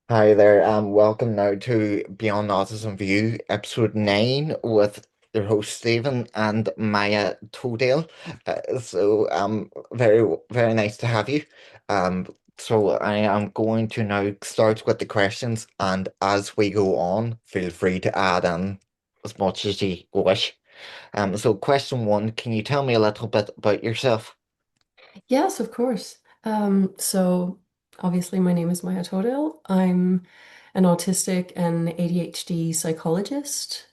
Hi there, welcome now to Beyond Autism View, episode 9 with your host Stephen and Maya Toudal. Very, very nice to have you. Um, so I am going to now start with the questions, and as we go on, feel free to add in as much as you wish. So question one, can you tell me a little bit about yourself? Yes, of course. So obviously my name is Maja Toudal. I'm an autistic and ADHD psychologist,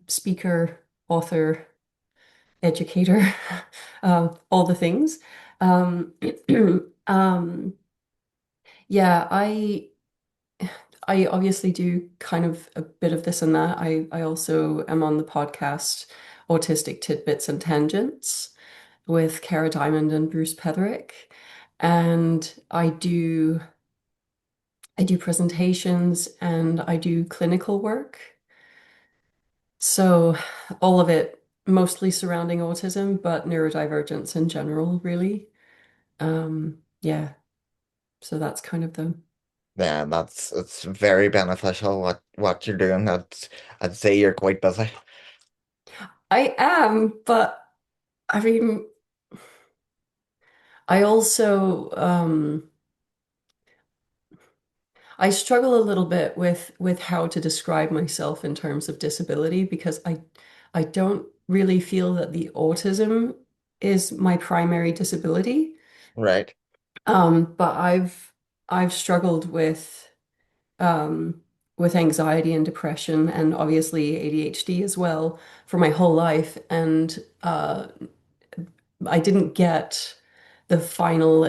speaker, author, educator, all the things. Um, um, yeah, I obviously do kind of a bit of this and that. I also am on the podcast Autistic Tidbits and Tangents with Cara Diamond and Bruce Petherick. And I do presentations and I do clinical work. So all of it mostly surrounding autism, but neurodivergence in general, really. Yeah, so that's kind of the Yeah, that's it's very beneficial what you're doing. I'd say you're quite busy. I am, but I mean, I also I struggle a little bit with how to describe myself in terms of disability because I don't really feel that the autism is my primary disability. Right. But I've struggled um with anxiety and depression and obviously ADHD as well for my whole life. And I didn't get the final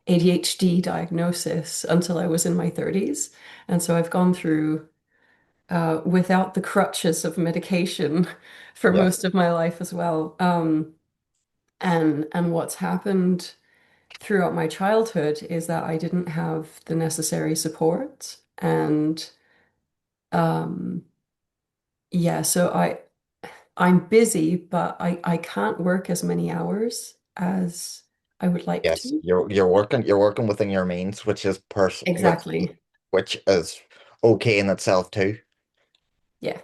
ADHD diagnosis until I was in my 30s. And so I've gone through without the crutches of medication for Yeah. most of my life as well. And what's happened throughout my childhood is that I didn't have the necessary support. And um, yeah, so I'm busy, but I can't work as many hours as I would like Yes, to. you're working within your means, Exactly. which is okay in itself too. Yeah.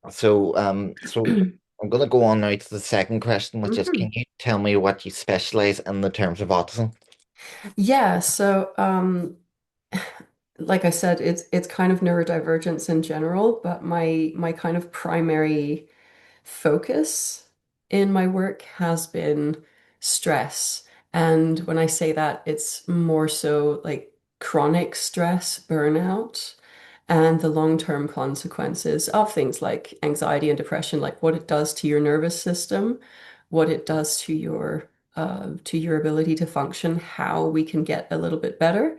So I'm gonna go on now to the second question, which is, can Mhm. you tell me what you specialize in the terms of autism? Yeah, so like I said, it's kind of neurodivergence in general, but my kind of primary focus in my work has been stress. And when I say that, it's more so like chronic stress, burnout, and the long-term consequences of things like anxiety and depression, like what it does to your nervous system, what it does to your ability to function, how we can get a little bit better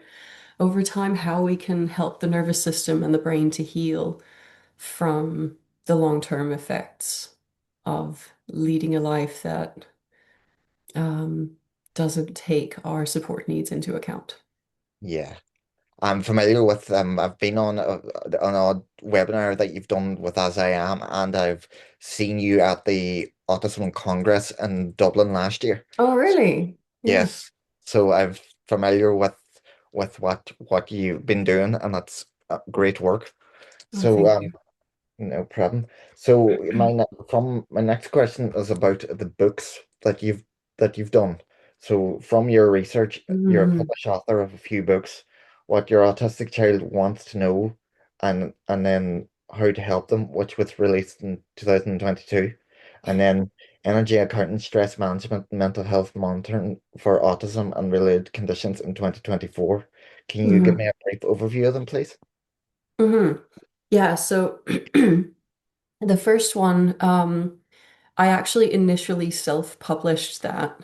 over time, how we can help the nervous system and the brain to heal from the long-term effects of leading a life that um, doesn't take our support needs into account. Yeah. I'm familiar with I've been on a webinar that you've done with As I Am, and I've seen you at the Autism Congress in Dublin last year. Oh, really? Yeah. Yes. So I'm familiar with what you've been doing, and that's great work. Oh, So thank you. no problem. So my next question is about the books that you've done. So from your research, you're a Mhm. published author of a few books. What your autistic child wants to know, and then how to help them, which was released in 2022, and then energy accounting, stress management, and mental health monitoring for autism and related conditions in 2024. Can you give me Mhm. a brief overview of them, please? Mhm. Yeah, so the first one, I actually initially self-published that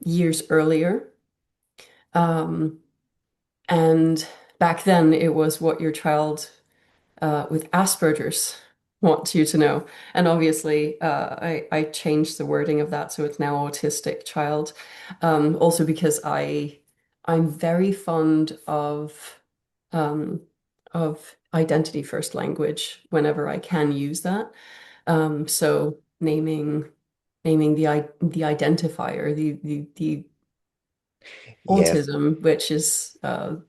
years earlier. Um, and back then it was what your child with Asperger's want you to know. And obviously, I changed the wording of that, so it's now autistic child. Also because I'm very fond um, of identity first language whenever I can use that. So naming the identifier, the Yes, autism, which is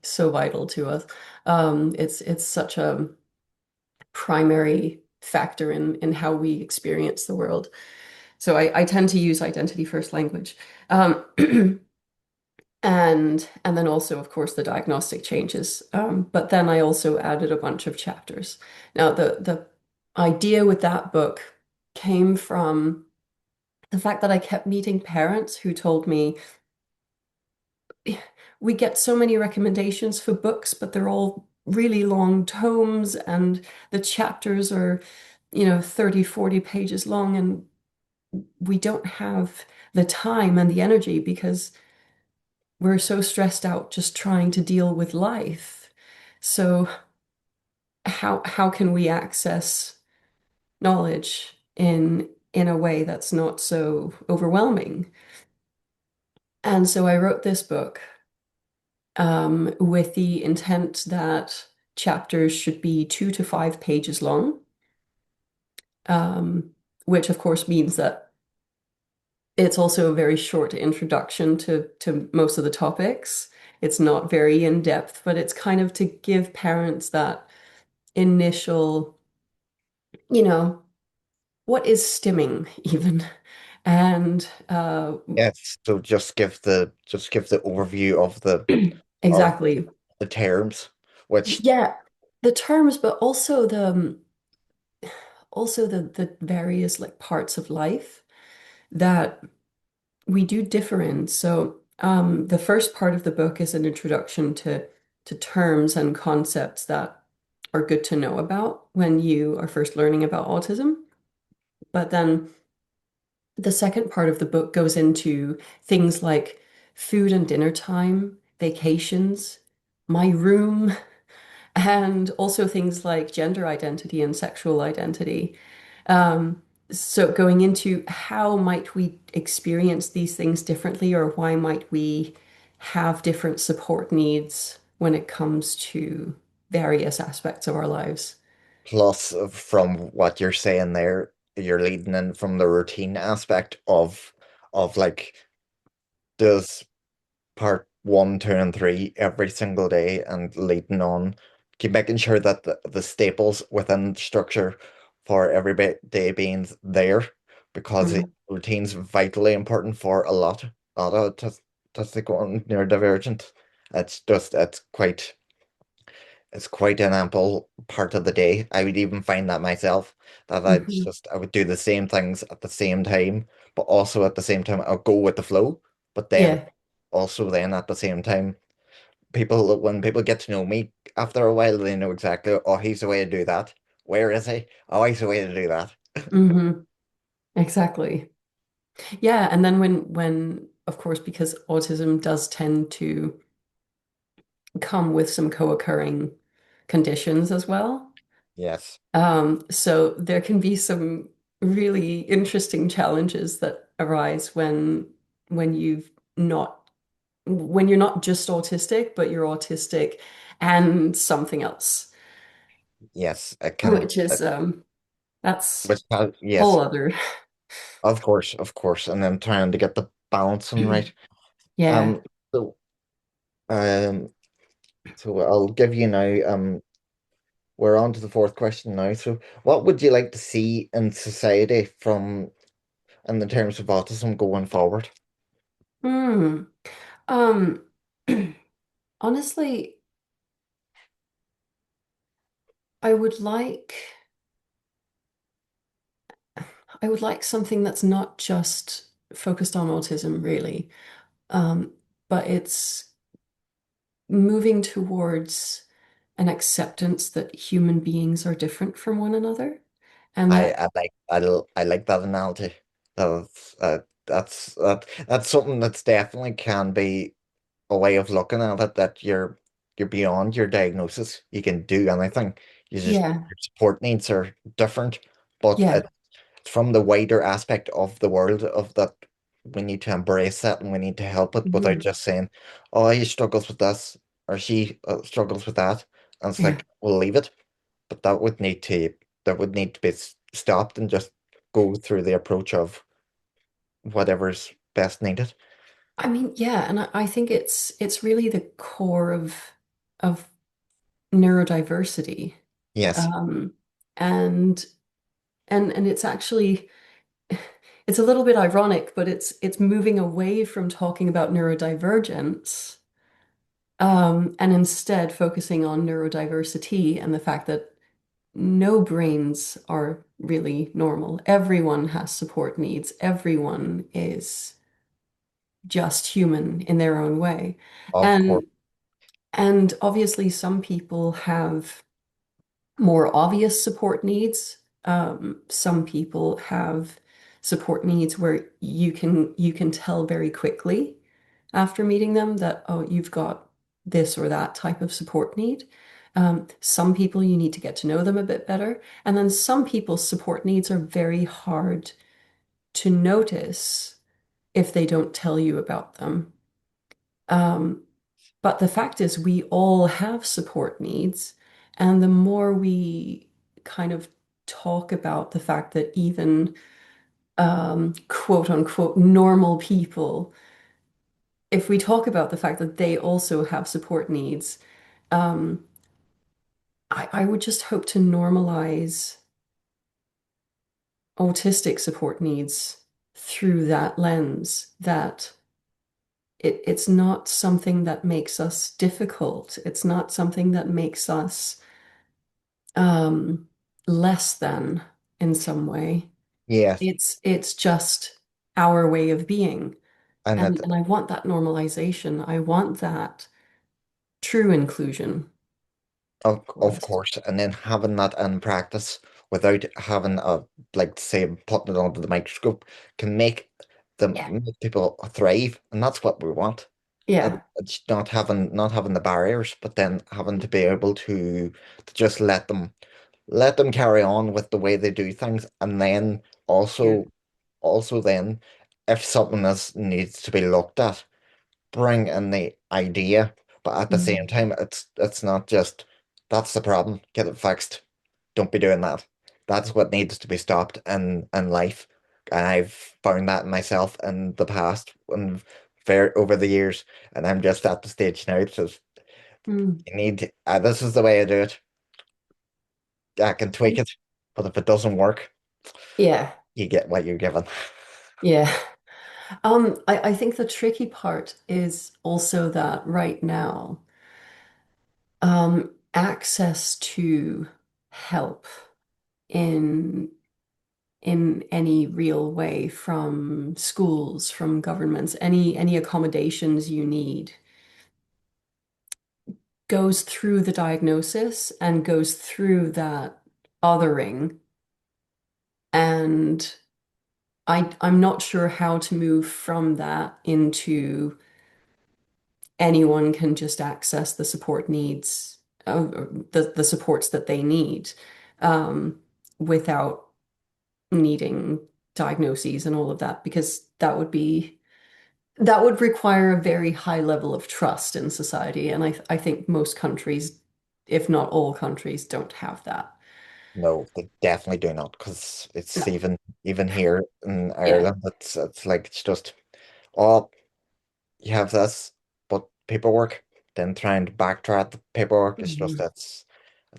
so vital to us. It's such a primary factor in how we experience the world. So I tend to use identity first language. Um, and then also, of course, the diagnostic changes. But then I also added a bunch of chapters. Now, the idea with that book came from the fact that I kept meeting parents who told me we get so many recommendations for books, but they're all really long tomes and the chapters are, 30, 40 pages long, and we don't have the time and the energy because we're so stressed out just trying to deal with life. So how can we access knowledge in a way that's not so overwhelming? And so I wrote this book with the intent that chapters should be 2 to 5 pages long, um, which of course means that it's also a very short introduction to most of the topics. It's not very in depth, but it's kind of to give parents that initial, you know, what is stimming even? And yes. So just give the overview of exactly. the terms, which Yeah, the terms, but also the various like parts of life that we do differ in. So the first part of the book is an introduction to terms and concepts that are good to know about when you are first learning about autism. But then the second part of the book goes into things like food and dinner time, vacations, my room, and also things like gender identity and sexual identity. Um, so going into how might we experience these things differently, or why might we have different support needs when it comes to various aspects of our lives? plus from what you're saying there, you're leading in from the routine aspect of like does part one, two, and three every single day and leading on, keep making sure that the staples within structure for every day being there because Mhm. routine's vitally important for a lot of autistic and neurodivergent. It's just it's quite an ample part of the day. I would even find that myself that Mhm. I would do the same things at the same time, but also at the same time I'll go with the flow. But then Yeah. also then at the same time, when people get to know me after a while, they know exactly, oh, he's the way to do that. Where is he? Oh, he's the way to do that. Hmm. Exactly. Yeah, and then when of course because autism does tend to come with some co-occurring conditions as well. Yes. So there can be some really interesting challenges that arise when you've not when you're not just autistic, but you're autistic and something else, Yes, I can. which is that's Yes, whole other. of course, and then trying to get the balancing right. Yeah. Um, so, um, so I'll give you now. We're on to the fourth question now. So, what would you like to see in society from in the terms of autism going forward? Hmm. Um, honestly, I would like I would like something that's not just focused on autism, really. Um, but it's moving towards an acceptance that human beings are different from one another. And that, I like that analogy. That's that's something that's definitely can be a way of looking at it that you're beyond your diagnosis. You can do anything. You just yeah, your support needs are different, but yeah, it's from the wider aspect of the world of that we need to embrace that and we need to help it without mhm, just saying, "Oh, he struggles with this or she struggles with that," and it's yeah, like we'll leave it. But that would need to be stopped and just go through the approach of whatever's best needed. I mean, yeah, and I think it's really the core of neurodiversity. Yes, Um, and and it's actually it's a little bit ironic, but it's moving away from talking about neurodivergence, and instead focusing on neurodiversity and the fact that no brains are really normal. Everyone has support needs. Everyone is just human in their own way. of course. And and obviously some people have more obvious support needs. Some people have support needs where you can tell very quickly after meeting them that, oh, you've got this or that type of support need. Some people you need to get to know them a bit better. And then some people's support needs are very hard to notice if they don't tell you about them. Um, but the fact is, we all have support needs. And the more we kind of talk about the fact that even quote unquote normal people, if we talk about the fact that they also have support needs, um, I would just hope to normalize autistic support needs through that lens, that it's not something that makes us difficult. It's not something that makes us um, less than in some way. Yes, It's just our way of being. and that And I want that normalization. I want that true inclusion, of of course. course, and then having that in practice without having a like say putting it under the microscope can Yeah. make people thrive, and that's what we want. Yeah. It's not having the barriers, but then having to be able to just let them carry on with the way they do things, and then Yeah. also then if something else needs to be looked at, bring in the idea, but at the same Mm. time, it's not just that's the problem, get it fixed. Don't be doing that. That's what needs to be stopped in life. And I've found that in myself in the past and fair over the years. And I'm just at the stage now that says Mm. you need this is the way I do it. I can tweak it, but if it doesn't work, Yeah. you get what you're given. Yeah. I think the tricky part is also that right now, access to help in in any real way from schools, from governments, any accommodations you need goes through the diagnosis and goes through that othering. And I'm not sure how to move from that into anyone can just access the support needs, the supports that they need, um, without needing diagnoses and all of that, because that would require a very high level of trust in society. And I think most countries, if not all countries, don't have that. No, they definitely do not, because it's No. even here in Yeah. Ireland, it's like it's just oh you have this, but paperwork, then trying to backtrack the paperwork is just Mhm.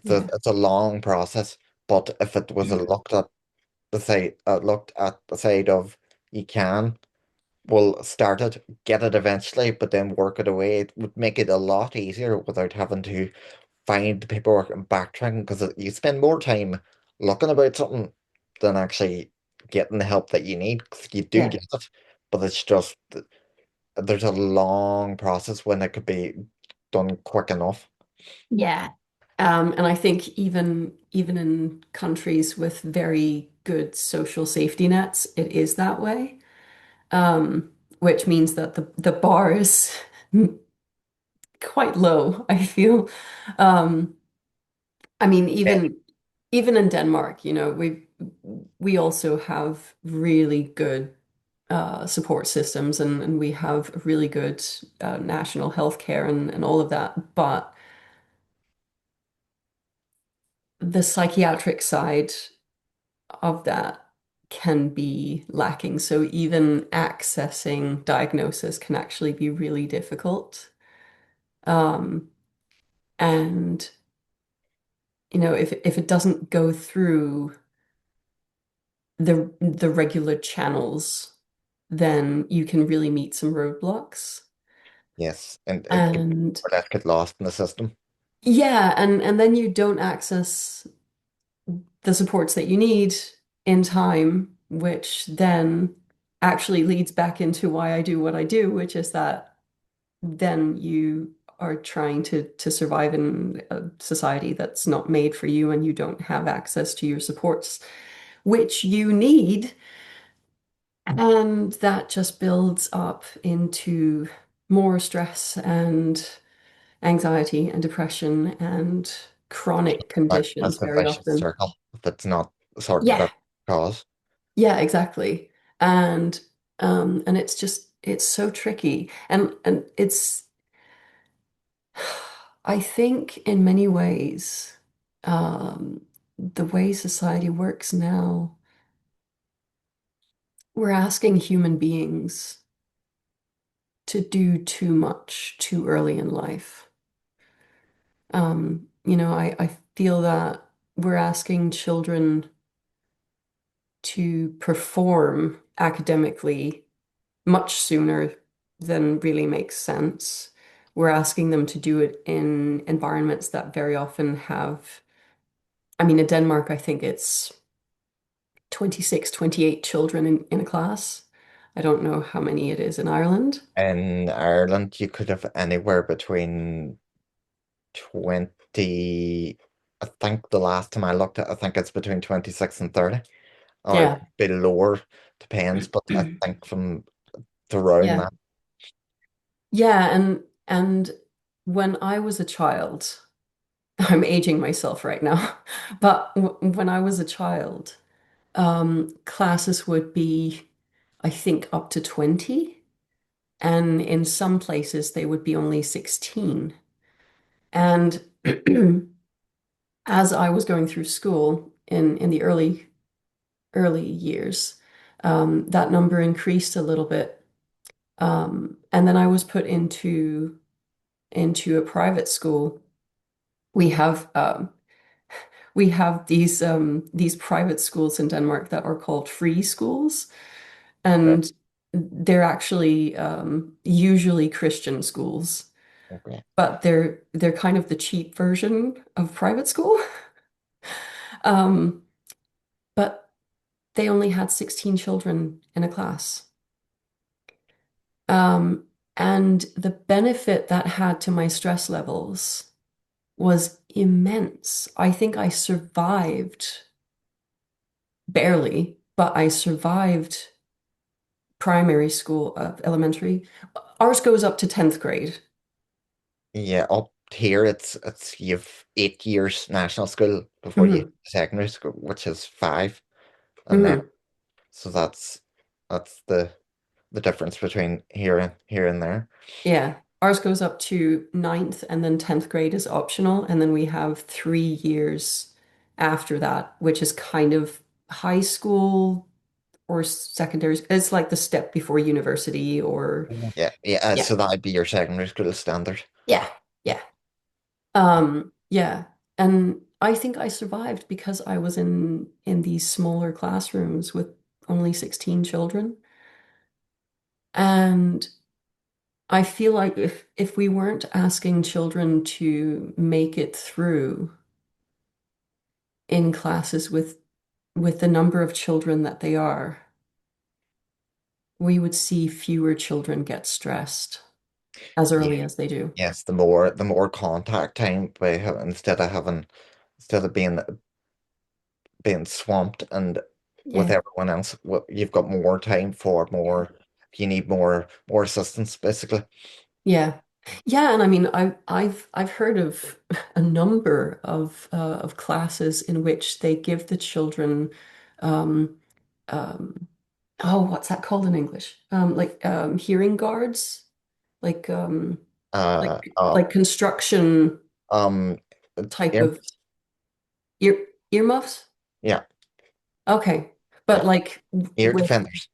Yeah. it's a long process. But if it was a looked at the side of you can, we'll start it, get it eventually, but then work it away, it would make it a lot easier without having to find the paperwork and backtracking because you spend more time looking about something than actually getting the help that you need. 'Cause you do Yeah. get it, but it's just there's a long process when it could be done quick enough. Yeah. And I think even in countries with very good social safety nets, it is that way. Um, which means that the bar is quite low, I feel. Um, I mean, even in Denmark, we also have really good support systems, and we have really good national health care and all of that. But the psychiatric side of that can be lacking. So even accessing diagnosis can actually be really difficult. Um, and if it doesn't go through the regular channels, then you can really meet some roadblocks. Yes, and it could And or that get lost in the system. yeah, and then you don't access the supports that you need in time, which then actually leads back into why I do what I do, which is that then you are trying to survive in a society that's not made for you and you don't have access to your supports, which you need. And that just builds up into more stress and anxiety and depression and chronic conditions That's a very vicious often. circle that's not sorted Yeah, out cause. yeah, exactly. And it's just it's so tricky. And it's I think in many ways, the way society works now, we're asking human beings to do too much too early in life. I feel that we're asking children to perform academically much sooner than really makes sense. We're asking them to do it in environments that very often have, I mean, in Denmark, I think it's 26, 28 children in a class. I don't know how many it is in Ireland. In Ireland, you could have anywhere between 20, I think the last time I looked at, I think it's between 26 and 30. Or it Yeah. could be lower, depends, but I think from around Yeah. that. Yeah, and when I was a child, I'm aging myself right now, but w when I was a child, classes would be, I think, up to 20, and in some places they would be only 16. And as I was going through school in the early years, that number increased a little bit. And then I was put into a private school. We have we have these private schools in Denmark that are called free schools, Okay. and they're actually usually Christian schools, Okay. but they're kind of the cheap version of private school. Um, but they only had 16 children in a class. Um, and the benefit that had to my stress levels was immense. I think I survived barely, but I survived primary school, elementary. Ours goes up to 10th grade. Yeah, up here it's you've 8 years national school before you Hmm. secondary school, which is five, and then Hmm. so that's the difference between here and there. Yeah. Ours goes up to ninth, and then 10th grade is optional. And then we have 3 years after that, which is kind of high school or secondary. It's like the step before university or, Yeah, yeah. yeah, So that'd be your secondary school standard. yeah, yeah. Yeah. And I think I survived because I was in these smaller classrooms with only 16 children. And I feel like if we weren't asking children to make it through in classes with the number of children that they are, we would see fewer children get stressed as Yeah, early as they do. yes. The more contact time by instead of having instead of being swamped and with Yeah. everyone else, you've got more time for more. You need more assistance, basically. Yeah. Yeah, and I mean I've heard of a number of classes in which they give the children um um oh, what's that called in English? Like hearing guards, like Uh, uh, like construction um, type yeah, of earmuffs. yeah, Okay. But like Ear with, defenders.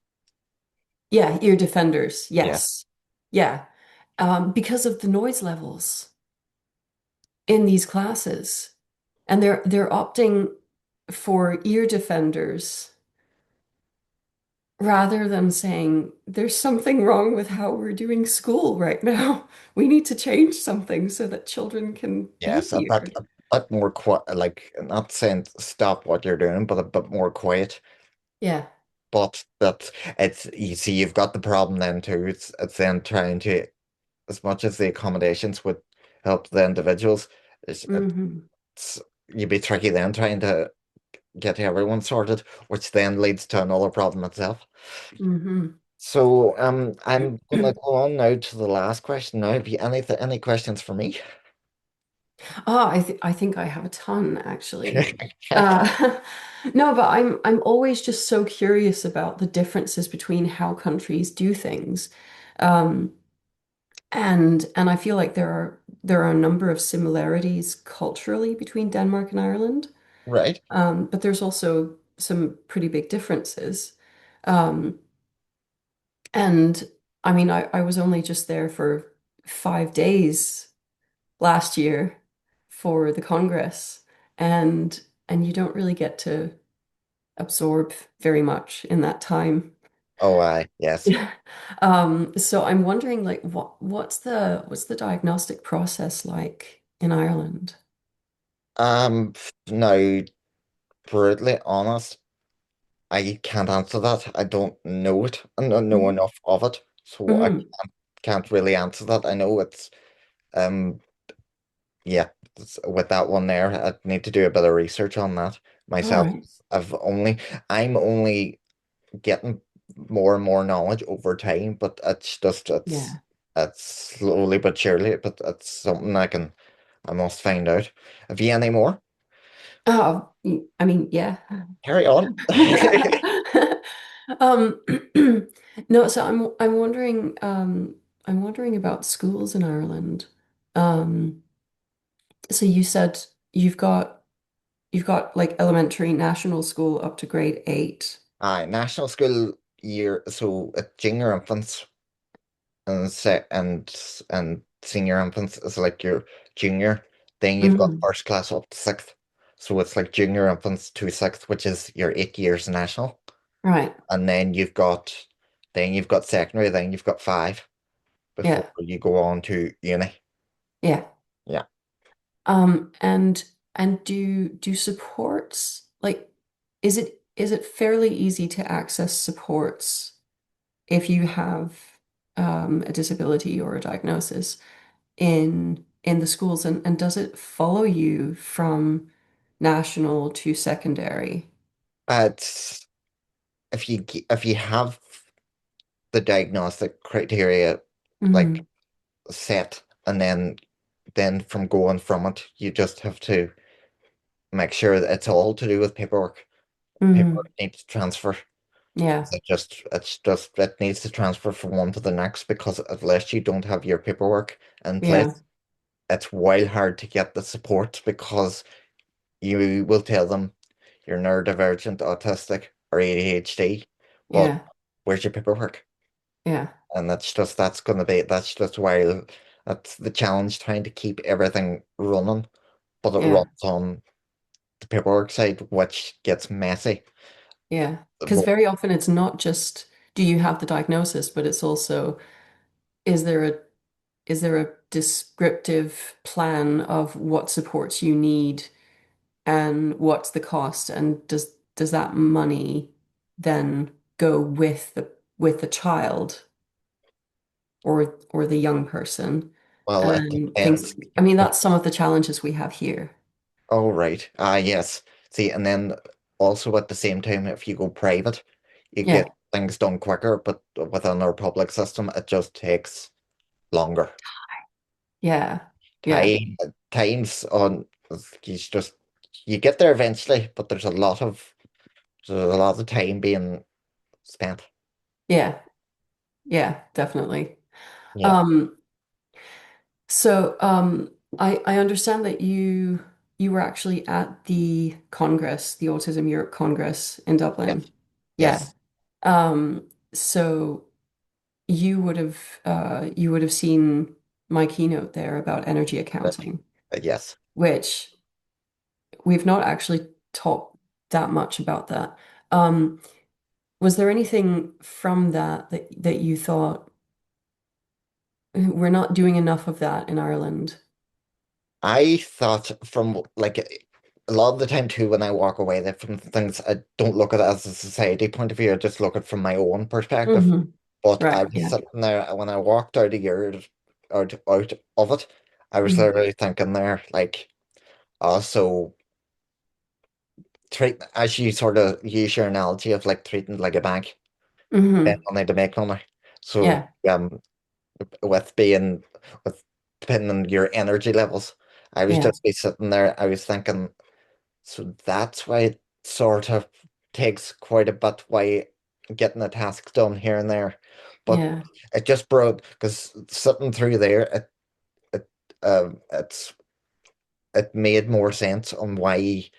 yeah, ear defenders, Yeah. yes. Yeah. Because of the noise levels in these classes. And they're opting for ear defenders rather than saying there's something wrong with how we're doing school right now. We need to change something so that children can be Yes, here. a bit more quiet, like not saying stop what you're doing, but a bit more quiet. Yeah. But that it's you see, you've got the problem then too. It's then trying to, as much as the accommodations would help the individuals, it's, Hmm. it's you'd be tricky then trying to get everyone sorted, which then leads to another problem itself. Hmm. So I'm gonna go on now to the last question now. Have you any questions for me? Oh, I think I have a ton actually. Uh, no, but I'm always just so curious about the differences between how countries do things. Um, and I feel like there are a number of similarities culturally between Denmark and Ireland. Right. But there's also some pretty big differences. Um, and I mean, I was only just there for 5 days last year for the Congress, and and you don't really get to absorb very much in that time. Oh, I yes. So I'm wondering, like, what's the diagnostic process like in Ireland? Now, brutally honest, I can't answer that. I don't know it. I don't know Mm-hmm. enough of it, so I Mm-hmm. can't really answer that. I know it's um yeah, with that one there, I need to do a bit of research on that All myself. right. I'm only getting more and more knowledge over time, but Yeah. it's slowly but surely, but it's something I must find out. Have you any more? Oh, I mean, yeah. Carry on. Um, no, so I'm wondering about schools in Ireland. Um, so you said you've got you've got like elementary national school up to grade 8. Aye, national school year, so junior infants and senior infants is like your junior. Then you've got Hmm. first class up to sixth. So it's like junior infants to sixth, which is your 8 years national. Right. And then you've got secondary, then you've got five before Yeah. you go on to uni. Yeah. Yeah. And do supports like is it fairly easy to access supports if you have a disability or a diagnosis in the schools and does it follow you from national to secondary? But if you have the diagnostic criteria like Hmm. set, and then from going from it, you just have to make sure that it's all to do with paperwork. Paperwork Hmm. needs to transfer. Yeah. It needs to transfer from one to the next, because unless you don't have your paperwork in Yeah. place, it's wild hard to get the support, because you will tell them you're neurodivergent, autistic, or ADHD, but Yeah. where's your paperwork? Yeah. And that's just why that's the challenge, trying to keep everything running, but it Yeah. runs on the paperwork side, which gets messy. Yeah. Because But very often it's not just do you have the diagnosis, but it's also is there a is there a descriptive plan of what supports you need and what's the cost? And does that money then go with the child or the young person? well, it And things, depends. I mean, that's some of the challenges we have here. Oh, right. Ah, yes. See, and then also at the same time, if you go private, you get Yeah. things done quicker, but within our public system, it just takes longer. Yeah. Yeah. Times on you get there eventually, but there's a lot of time being spent. Yeah. Yeah, definitely. Yeah. Um, so I understand that you were actually at the Congress, the Autism Europe Congress in Yes. Dublin. Yeah. Yes. So you would have seen my keynote there about energy accounting, Yes. which we've not actually talked that much about that. Um, was there anything from that you thought we're not doing enough of that in Ireland? I thought from like a lot of the time too when I walk away that from things I don't look at it as a society point of view, I just look at it from my own perspective. Hmm. But I Right. was Yeah. sitting there when I walked out a year out of it, I was Hmm. literally thinking there, like, also treat as you sort of use your analogy of like treating it like a bank, spend Hmm. money to make money. So Yeah. with being with depending on your energy levels, I was Yeah. just be sitting there, I was thinking, so that's why it sort of takes quite a bit why getting the tasks done here and there. But Yeah. it just brought because sitting through there, it it's it made more sense on why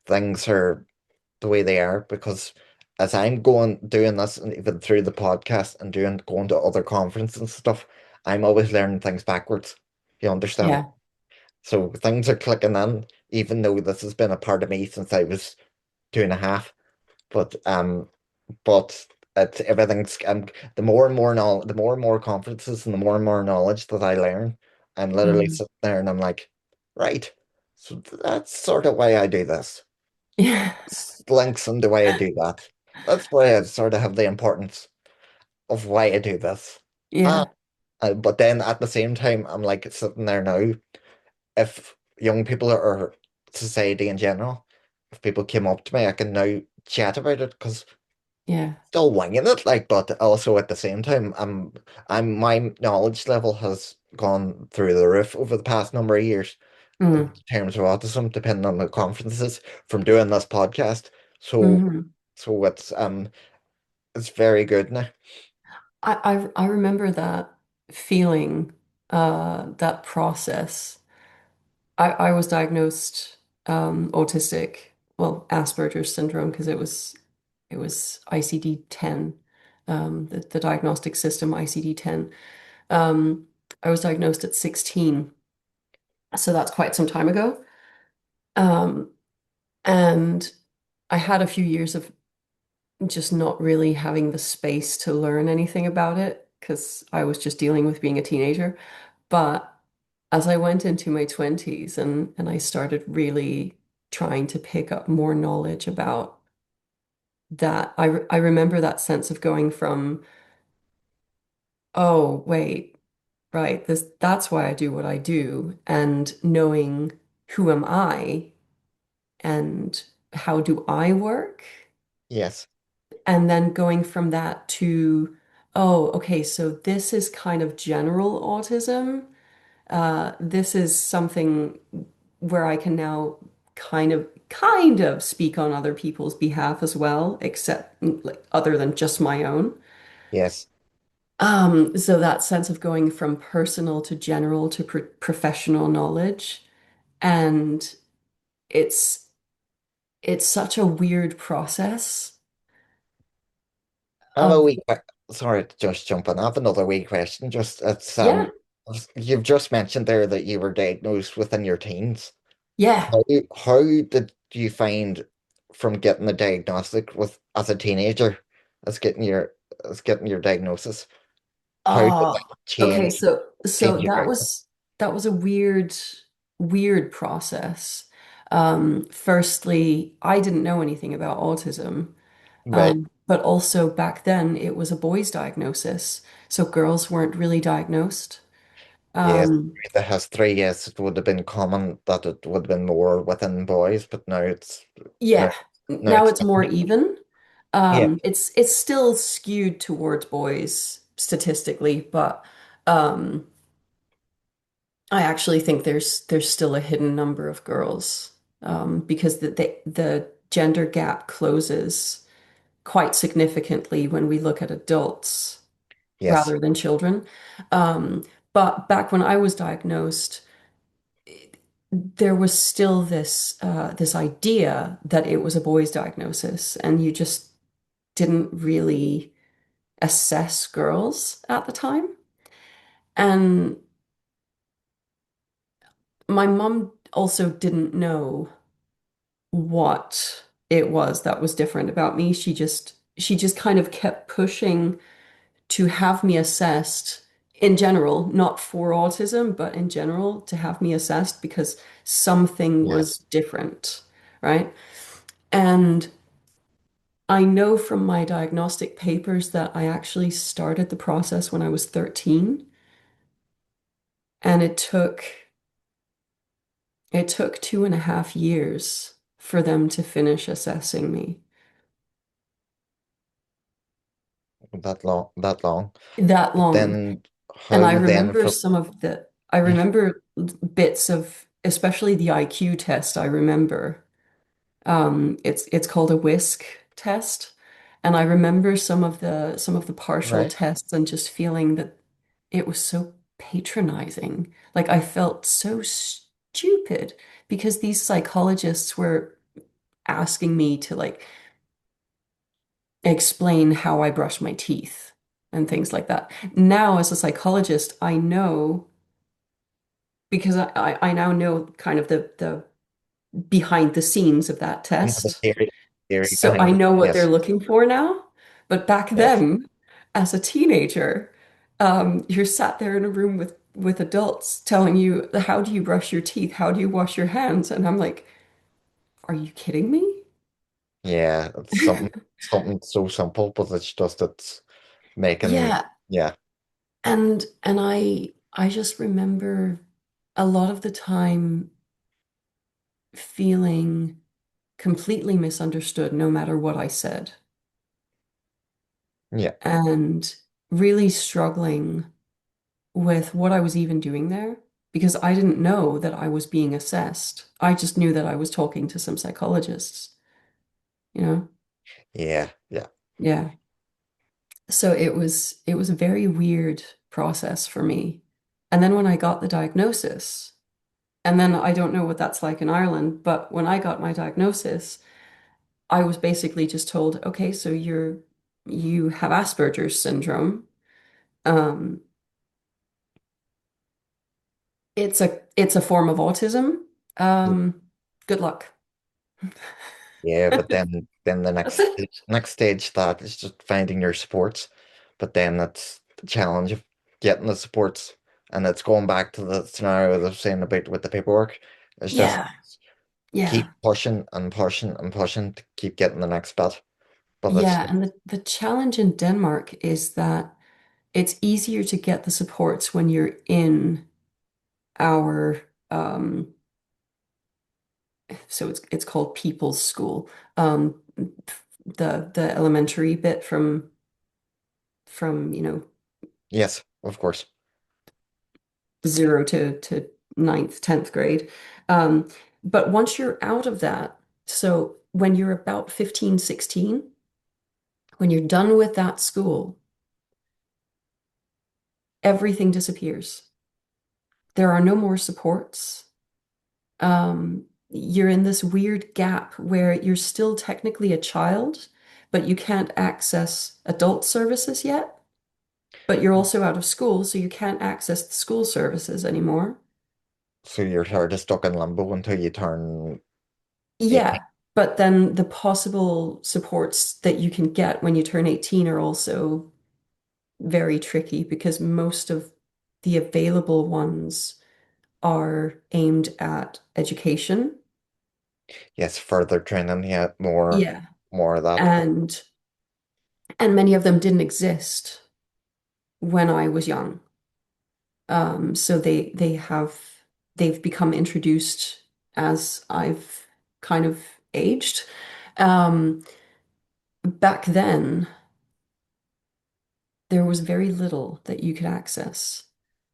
things are the way they are. Because as I'm going doing this, and even through the podcast and going to other conferences and stuff, I'm always learning things backwards. You understand? Yeah. So things are clicking in, even though this has been a part of me since I was 2.5. But it's everything's the more and more knowledge, the more and more conferences and the more and more knowledge that I learn, I'm literally Hmm. sitting there and I'm like, right, so that's sort of why I do this. Yeah. It's links in the way I do that. That's why I sort of have the importance of why I do this. Ah, Yeah. but then at the same time, I'm like sitting there now. If young people or society in general, if people came up to me, I can now chat about it because Yeah. still winging it, like, but also at the same time, my knowledge level has gone through the roof over the past number of years in Mm. terms of autism, depending on the conferences from doing this podcast. So, Hmm. so it's very good now. I remember that feeling, that process. I was diagnosed autistic, well, Asperger's syndrome, because it was ICD-10, the diagnostic system ICD-10. Um, I was diagnosed at 16, so that's quite some time ago. Um, and I had a few years of just not really having the space to learn anything about it because I was just dealing with being a teenager. But as I went into my 20s and I started really trying to pick up more knowledge about that, I remember that sense of going from, oh, wait, right, that's why I do what I do, and knowing who am I and how do I work? Yes, And then going from that to, oh, okay, so this is kind of general autism. This is something where I can now kind of speak on other people's behalf as well, except like other than just my own. yes. So that sense of going from personal to general to professional knowledge, and it's it's such a weird process I have a of, sorry to just jump in. I have another wee question. Just it's yeah, you've just mentioned there that you were diagnosed within your teens. yeah. How did you find from getting the diagnostic with as a teenager as getting your diagnosis? How did Oh, that okay. change So your that outlook? was a weird process. Firstly, I didn't know anything about autism. Right. But also back then it was a boy's diagnosis, so girls weren't really diagnosed. Yes. Um, That has 3 years. It would have been common that it would have been more within boys, but now yeah, now now it's it's more different. even. Yeah. It's still skewed towards boys statistically, but um, I actually think there's still a hidden number of girls because the gender gap closes quite significantly when we look at adults Yes. rather than children. Um, but back when I was diagnosed, there was still this idea that it was a boy's diagnosis, and you just didn't really assess girls at the time. And my mum also didn't know what it was that was different about me. She just kind of kept pushing to have me assessed in general, not for autism, but in general, to have me assessed because something Yeah. was different, right? And I know from my diagnostic papers that I actually started the process when I was 13, and it took 2.5 years for them to finish assessing me. That long, that long. That But long. then And I how then remember from some of the, I yeah, remember bits of, especially the IQ test, I remember. It's called a whisk test. And I remember some of the partial right? tests and just feeling that it was so patronizing. Like I felt so stupid because these psychologists were asking me to like explain how I brush my teeth and things like that. Now, as a psychologist, I know because I now know kind of the behind the scenes of that You have a test. theory So I behind it. know what they're Yes. looking for now. But back Yes. then, as a teenager, you're sat there in a room with adults telling you, how do you brush your teeth? How do you wash your hands? And I'm like, are you kidding me? Yeah, it's something so simple, but it's making Yeah. yeah, And I just remember a lot of the time feeling completely misunderstood no matter what I said, yeah, and really struggling with what I was even doing there because I didn't know that I was being assessed. I just knew that I was talking to some psychologists, you know? yeah, yeah. Yeah. So it was a very weird process for me. And then when I got the diagnosis, and then I don't know what that's like in Ireland, but when I got my diagnosis, I was basically just told, okay, so you have Asperger's syndrome. Um, it's a form of autism. Um, Good luck. Yeah, but then the next stage that is just finding your supports. But then that's the challenge of getting the supports, and it's going back to the scenario that I was saying about with the paperwork. It's just Yeah, yeah, keep pushing and pushing and pushing to keep getting the next bit. But it's yeah. And the challenge in Denmark is that it's easier to get the supports when you're in our so it's called People's School. The elementary bit from yes, of course. zero to ninth, 10th grade. Um, but once you're out of that, so when you're about 15, 16, when you're done with that school, everything disappears. There are no more supports. You're in this weird gap where you're still technically a child, but you can't access adult services yet. But you're also out of school, so you can't access the school services anymore. So you're sort of stuck in limbo until you turn 18. Yeah, but then the possible supports that you can get when you turn 18 are also very tricky because most of the available ones are aimed at education. Yes, further training, yeah, Yeah. more of that. But And many of them didn't exist when I was young. So they've become introduced as I've kind of aged. Um, Back then, there was very little that you could access.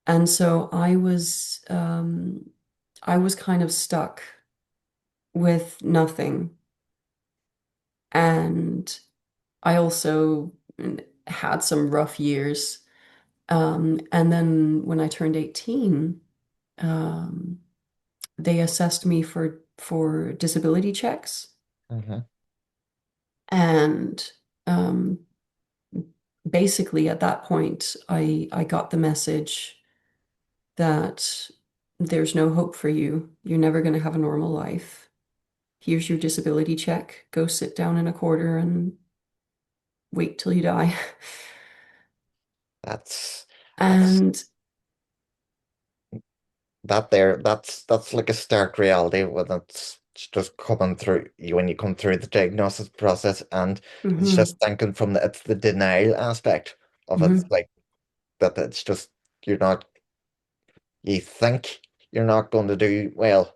And so I was kind of stuck with nothing. And I also had some rough years. And then when I turned 18, um, they assessed me for disability checks. mhm. And Um, Basically, at that point, I got the message that there's no hope for you. You're never going to have a normal life. Here's your disability check. Go sit down in a corner and wait till you die. That's that's And that's like a stark reality when it's just coming through you when you come through the diagnosis process, and it's mhm, just thinking from it's the denial aspect of it, mhm, like that it's just you're not you think you're not going to do well,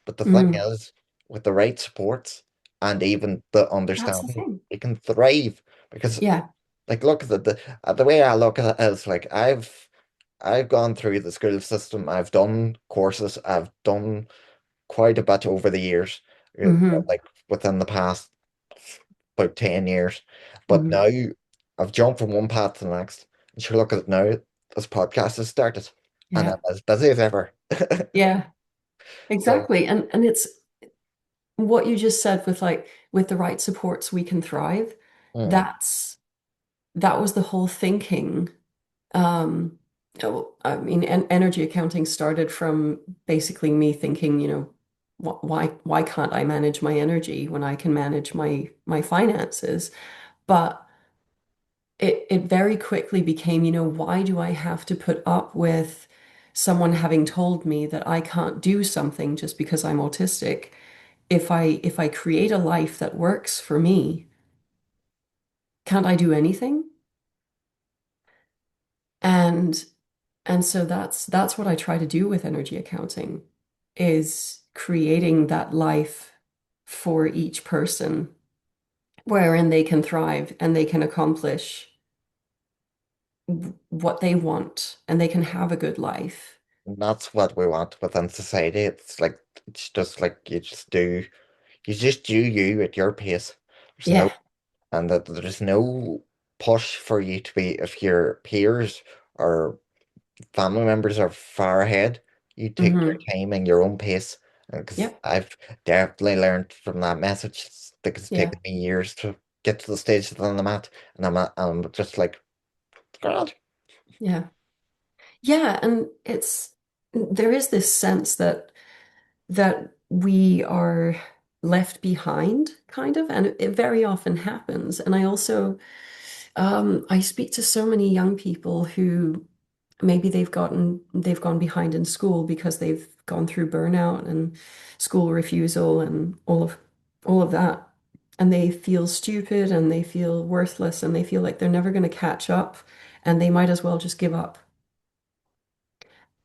but the thing mhm. is, with the right supports and even the That's the understanding, thing. you can thrive because Yeah. like look at the way I look at it is like I've gone through the school system. I've done courses. I've done quite a bit over the years, Hmm. like within the past about 10 years. But Hmm. now I've jumped from one path to the next. And sure, look at it now. This podcast has started and I'm Yeah. as busy as ever. Yeah. So, Exactly. And it's what you just said with like with the right supports we can thrive. mm, That's that was the whole thinking. I mean, energy accounting started from basically me thinking, why can't I manage my energy when I can manage my finances? But it very quickly became, why do I have to put up with someone having told me that I can't do something just because I'm autistic? If I create a life that works for me, can't I do anything? And and so that's what I try to do with energy accounting is creating that life for each person wherein they can thrive and they can accomplish what they want and they can have a good life. that's what we want within society. It's like, it's just like you just do you at your pace. There's no, Yeah. and that there's no push for you to be, if your peers or family members are far ahead. You take your Hmm. time and your own pace. Because Yep. I've definitely learned from that message. It's Yeah. taken me years to get to the stage that I'm at, and I'm just like, God, Yeah. Yeah. And there is this sense that we are left behind, kind of, and it very often happens. And I also I speak to so many young people who maybe they've gone behind in school because they've gone through burnout and school refusal and all of that. And they feel stupid and they feel worthless and they feel like they're never going to catch up and they might as well just give up.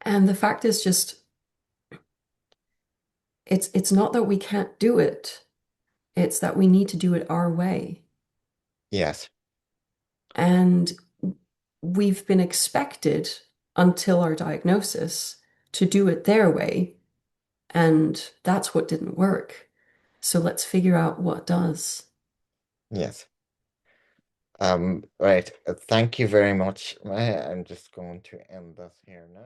And the fact is just it's not that we can't do it. It's that we need to do it our way. yes, And we've been expected until our diagnosis to do it their way. And that's what didn't work. So let's figure out what does. yes. Right. Thank you very much. I'm just going to end this here now.